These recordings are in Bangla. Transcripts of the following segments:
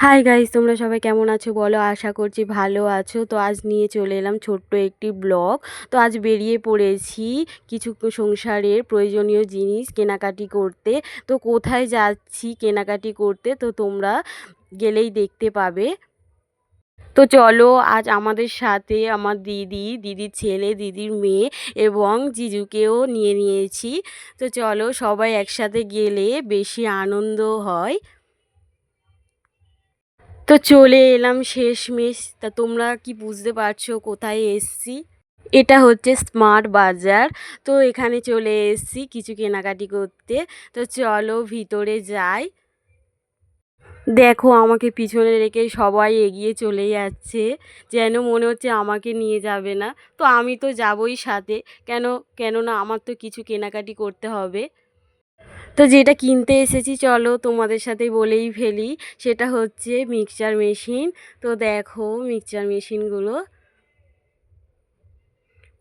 হাই গাইস, তোমরা সবাই কেমন আছো বলো? আশা করছি ভালো আছো। তো আজ নিয়ে চলে এলাম ছোট্ট একটি ব্লগ। তো আজ বেরিয়ে পড়েছি কিছু সংসারের প্রয়োজনীয় জিনিস কেনাকাটি করতে। তো কোথায় যাচ্ছি কেনাকাটি করতে তো তোমরা গেলেই দেখতে পাবে। তো চলো, আজ আমাদের সাথে আমার দিদির ছেলে, দিদির মেয়ে এবং জিজুকেও নিয়ে নিয়েছি। তো চলো, সবাই একসাথে গেলে বেশি আনন্দ হয়। তো চলে এলাম শেষমেশ। তা তোমরা কি বুঝতে পারছো কোথায় এসছি? এটা হচ্ছে স্মার্ট বাজার। তো এখানে চলে এসছি কিছু কেনাকাটি করতে। তো চলো ভিতরে যাই। দেখো, আমাকে পিছনে রেখে সবাই এগিয়ে চলে যাচ্ছে, যেন মনে হচ্ছে আমাকে নিয়ে যাবে না। তো আমি তো যাবই সাথে। কেন? কেননা আমার তো কিছু কেনাকাটি করতে হবে। তো যেটা কিনতে এসেছি চলো তোমাদের সাথে বলেই ফেলি। সেটা হচ্ছে মিক্সচার মেশিন। তো দেখো মিক্সচার মেশিনগুলো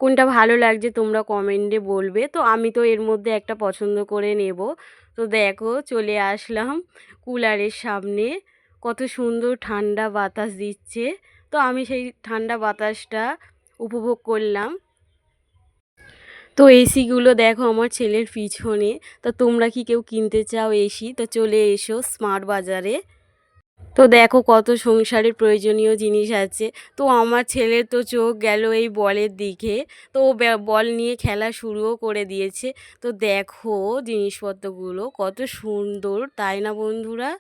কোনটা ভালো লাগছে তোমরা কমেন্টে বলবে। তো আমি তো এর মধ্যে একটা পছন্দ করে নেব। তো দেখো চলে আসলাম কুলারের সামনে। কত সুন্দর ঠান্ডা বাতাস দিচ্ছে। তো আমি সেই ঠান্ডা বাতাসটা উপভোগ করলাম। তো এসিগুলো দেখো আমার ছেলের পিছনে। তা তোমরা কি কেউ কিনতে চাও এসি? তো চলে এসো স্মার্ট বাজারে। তো দেখো কত সংসারের প্রয়োজনীয় জিনিস আছে। তো আমার ছেলের তো চোখ গেল এই বলের দিকে। তো ও বল নিয়ে খেলা শুরুও করে দিয়েছে। তো দেখো জিনিসপত্রগুলো কত সুন্দর, তাই না বন্ধুরা?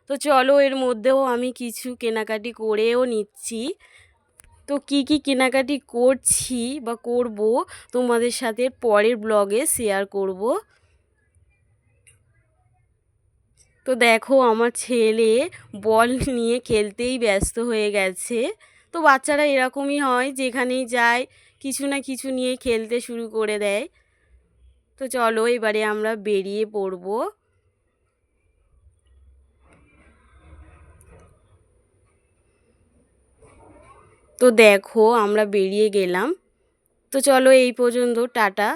তো চলো, এর মধ্যেও আমি কিছু কেনাকাটি করেও নিচ্ছি। তো কি কি কেনাকাটি করছি বা করব তোমাদের সাথে পরের ব্লগে শেয়ার করব। তো দেখো আমার ছেলে বল নিয়ে খেলতেই ব্যস্ত হয়ে গেছে। তো বাচ্চারা এরকমই হয়, যেখানেই যায় কিছু না কিছু নিয়ে খেলতে শুরু করে দেয়। তো চলো এবারে আমরা বেরিয়ে পড়ব। তো দেখো আমরা বেরিয়ে গেলাম। তো চলো এই পর্যন্ত, টাটা।